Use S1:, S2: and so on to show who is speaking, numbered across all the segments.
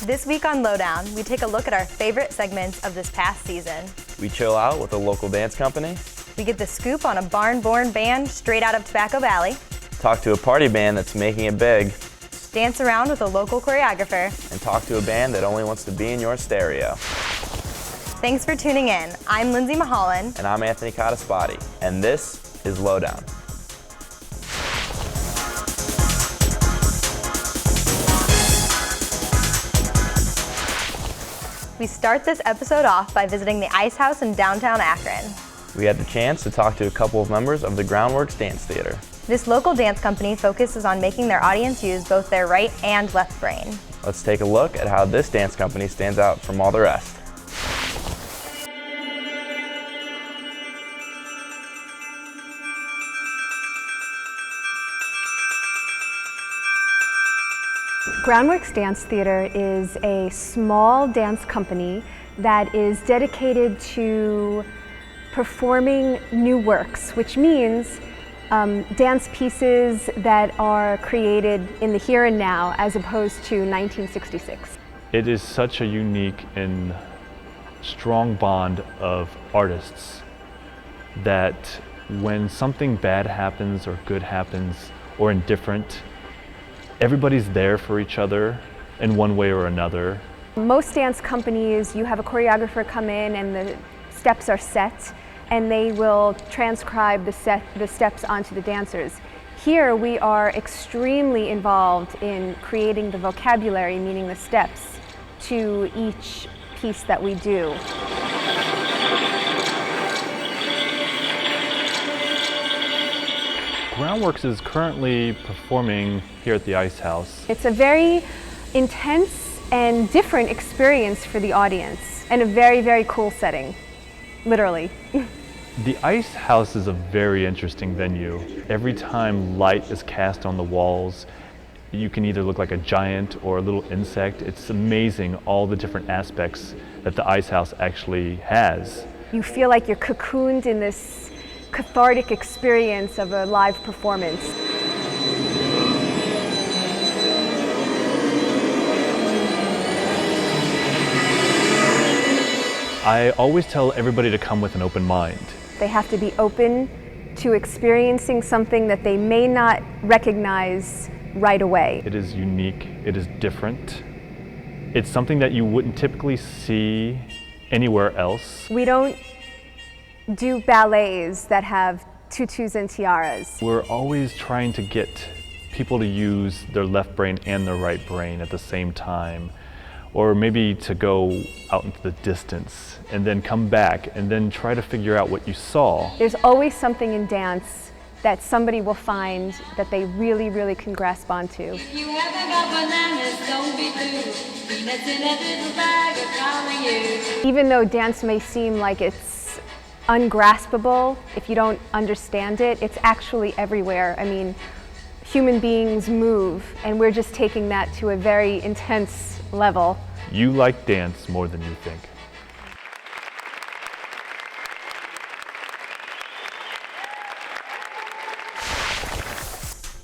S1: This week on Lowdown, we take a look at our favorite segments of this past season.
S2: We chill out with a local dance company.
S1: We get the scoop on a barn-born band straight out of Tobacco Valley.
S2: Talk to a party band that's making it big.
S1: Dance around with a local choreographer.
S2: And talk to a band that only wants to be in your stereo.
S1: Thanks for tuning in. I'm Lindsay Mulhollen.
S2: And I'm Anthony Codispoti. And this is Lowdown.
S1: We start this episode off by visiting the Ice House in downtown Akron.
S2: We had the chance to talk to a couple of members of the Groundworks Dance Theater.
S1: This local dance company focuses on making their audience use both their right and left brain.
S2: Let's take a look at how this dance company stands out from all the rest.
S3: Groundworks Dance Theater is a small dance company that is dedicated to performing new works, which means dance pieces that are created in the here and now as opposed to 1966.
S4: It is such a unique and strong bond of artists that when something bad happens or good happens or indifferent, everybody's there for each other in one way or another.
S3: Most dance companies, you have a choreographer come in and the steps are set and they will transcribe the steps onto the dancers. Here we are extremely involved in creating the vocabulary, meaning the steps, to each piece that we do.
S4: Groundworks is currently performing here at the Ice House.
S3: It's a very intense and different experience for the audience and a very, very cool setting, literally.
S4: The Ice House is a very interesting venue. Every time light is cast on the walls, you can either look like a giant or a little insect. It's amazing all the different aspects that the Ice House actually has.
S3: You feel like you're cocooned in this cathartic experience of a live performance.
S4: I always tell everybody to come with an open mind.
S3: They have to be open to experiencing something that they may not recognize right away.
S4: It is unique, it is different. It's something that you wouldn't typically see anywhere else.
S3: We don't do ballets that have tutus and tiaras.
S4: We're always trying to get people to use their left brain and their right brain at the same time, or maybe to go out into the distance and then come back and then try to figure out what you saw.
S3: There's always something in dance that somebody will find that they really, really can grasp onto.
S5: If you haven't got bananas, don't be blue. Peanuts in a little bag are calling you.
S3: Even though dance may seem like it's ungraspable, if you don't understand it, it's actually everywhere. I mean, human beings move, and we're just taking that to a very intense level.
S4: You like dance more than you think.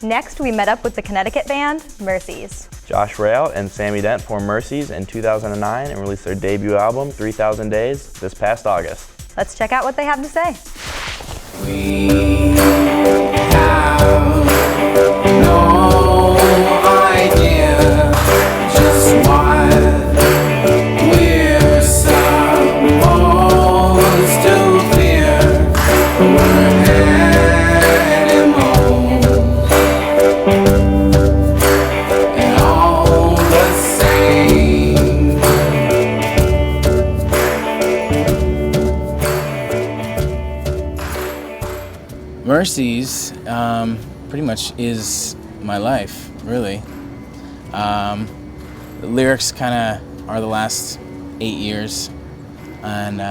S1: Next, we met up with the Connecticut band, Mercies.
S2: Josh Rail and Sammy Dent formed Mercies in 2009 and released their debut album, 3,000 Days, this past August.
S1: Let's check out what they have to say.
S6: We have no idea just what we're supposed to fear. We're animals and all the same. Mercies pretty much is my life, really. The lyrics kind of are the last 8 years, and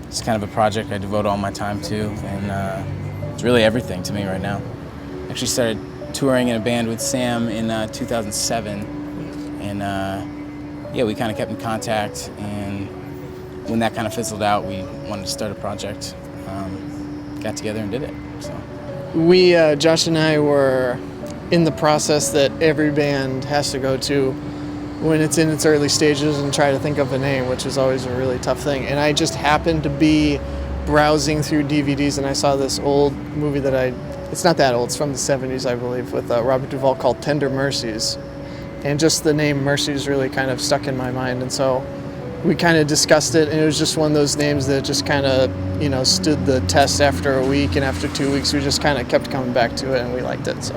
S6: it's kind of a project I devote all my time to, and it's really everything to me right now. Actually started touring in a band with Sam in 2007, and yeah, we kind of kept in contact, and when that kind of fizzled out, we wanted to start a project. Got together and did it. So.
S7: We, Josh and I, were in the process that every band has to go to when it's in its early stages and try to think of a name, which is always a really tough thing. And I just happened to be browsing through DVDs and I saw this old movie it's not that old, it's from the 70s, I believe, with Robert Duvall, called Tender Mercies. And just the name Mercies really kind of stuck in my mind. And so we kind of discussed it, and it was just one of those names that just kind of, stood the test after a week, and after 2 weeks we just kind of kept coming back to it, and we liked it. So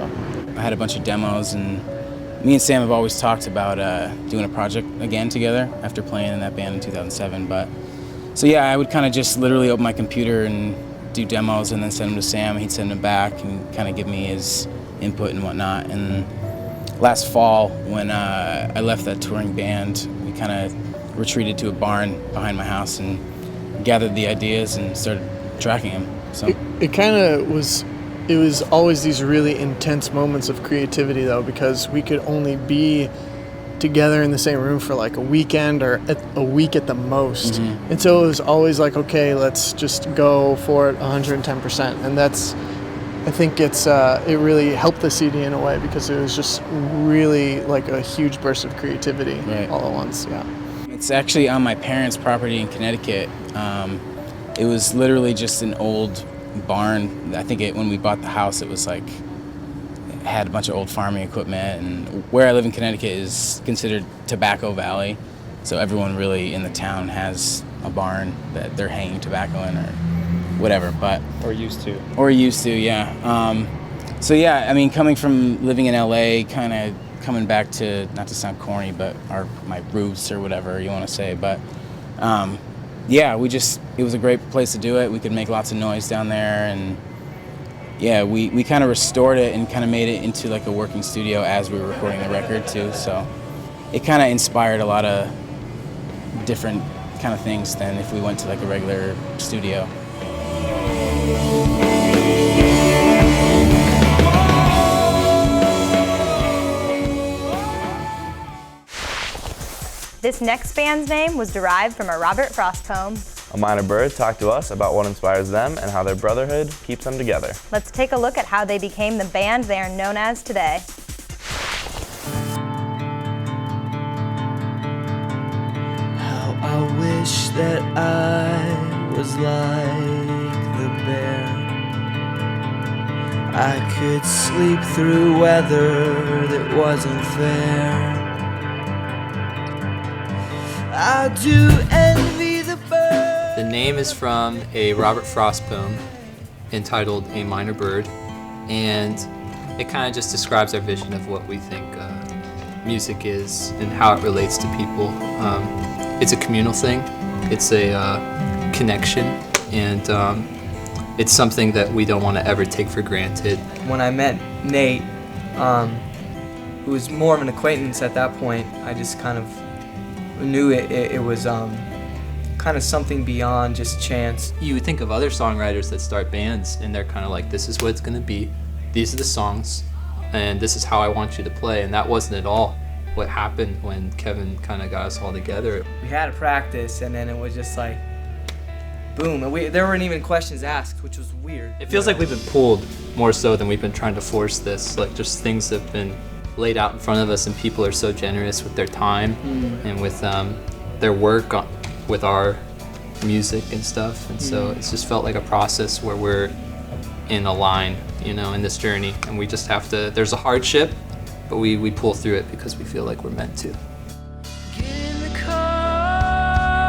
S6: I had a bunch of demos, and me and Sam have always talked about doing a project again together after playing in that band in 2007. But so yeah, I would kind of just literally open my computer and do demos and then send them to Sam. He'd send them back and kind of give me his input and whatnot. And last fall, when I left that touring band, we kind of retreated to a barn behind my house and gathered the ideas and started tracking them. So
S7: it kind of was. It was always these really intense moments of creativity, though, because we could only be together in the same room for like a weekend or a week at the most. Mm-hmm. And so it was always like, okay, let's just go for it 110%. And I think it really helped the CD in a way, because it was just really like a huge burst of creativity all at once. Yeah.
S6: It's actually on my parents' property in Connecticut. It was literally just an old barn. I think when we bought the house, it was like, it had a bunch of old farming equipment, and where I live in Connecticut is considered Tobacco Valley, so everyone really in the town has a barn that they're hanging tobacco in or whatever,
S8: or used to,
S6: yeah. So yeah, I mean, coming from living in LA, kind of coming back to, not to sound corny, but my roots or whatever you want to say, but yeah, it was a great place to do it. We could make lots of noise down there, and yeah, we kind of restored it and kind of made it into like a working studio as we were recording the record too. So it kind of inspired a lot of different kind of things than if we went to like a regular studio.
S1: This next band's name was derived from a Robert Frost poem.
S2: A Minor Bird talked to us about what inspires them and how their brotherhood keeps them together.
S1: Let's take a look at how they became the band they are known as today.
S9: How I wish that I was like the bear. I could sleep through weather that wasn't fair. I do envy the bird.
S8: The name is from a Robert Frost poem entitled A Minor Bird, and it kind of just describes our vision of what we think music is and how it relates to people. It's a communal thing, it's a connection, and it's something that we don't want to ever take for granted.
S10: When I met Nate, who was more of an acquaintance at that point, I just kind of knew it was kind of something beyond just chance.
S8: You would think of other songwriters that start bands and they're kind of like, this is what it's going to be, these are the songs, and this is how I want you to play, and that wasn't at all what happened when Kevin kind of got us all together.
S10: We had a practice, and then it was just like, boom, and there weren't even questions asked, which was weird.
S8: It feels like we've been pulled more so than we've been trying to force this, like just things have been laid out in front of us, and people are so generous with their time and with their work with our music and stuff, and so it's just felt like a process where we're in a line, in this journey, and we just have to, there's a hardship, but we pull through it because we feel like we're meant to.
S9: Get in the car,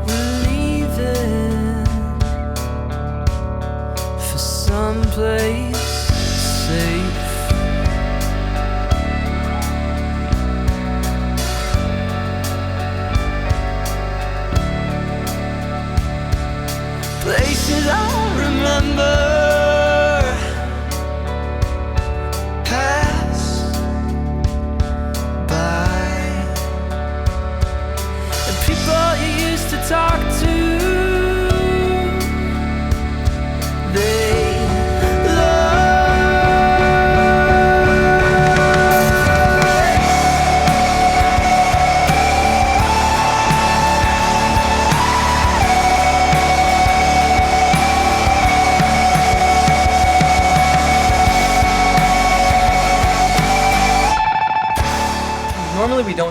S9: we're leaving for someplace safe. Places I'll remember, pass by, and people you used to talk to, they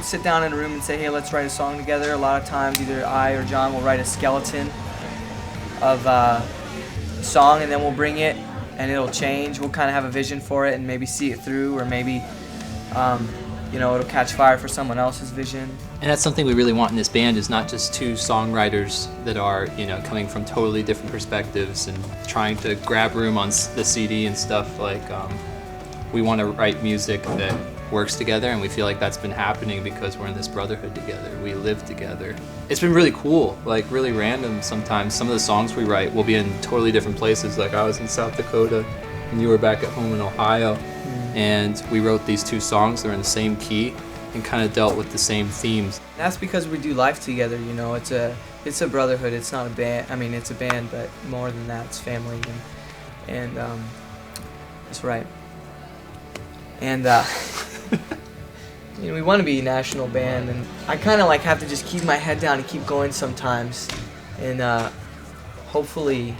S10: sit down in a room and say, hey, let's write a song together. A lot of times either I or John will write a skeleton of a song, and then we'll bring it and it'll change. We'll kind of have a vision for it and maybe see it through, or maybe it'll catch fire for someone else's vision.
S8: And that's something we really want in this band, is not just two songwriters that are, coming from totally different perspectives and trying to grab room on the CD and stuff. Like, we want to write music that works together, and we feel like that's been happening because we're in this brotherhood together. We live together. It's been really cool, like really random sometimes. Some of the songs we write will be in totally different places. Like I was in South Dakota and you were back at home in Ohio, and we wrote these two songs that are in the same key and kind of dealt with the same themes.
S10: That's because we do life together, it's a brotherhood. It's not a band. I mean, it's a band, but more than that, it's family, and that's right. And we want to be a national band, and I kind of have to just keep my head down and keep going sometimes, and hopefully,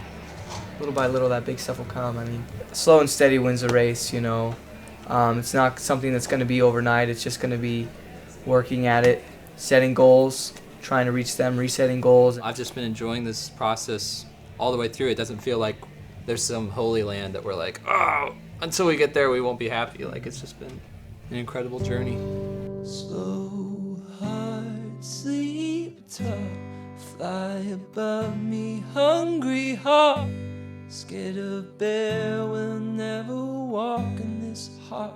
S10: little by little, that big stuff will come. I mean, slow and steady wins the race, It's not something that's going to be overnight. It's just going to be working at it, setting goals, trying to reach them, resetting goals.
S8: I've just been enjoying this process all the way through. It doesn't feel like there's some holy land that we're like, oh, until we get there, we won't be happy. Like, it's just been an incredible journey.
S9: Slow heart, sleep tough, fly above me, hungry heart. Scared of bear will never walk in this heart.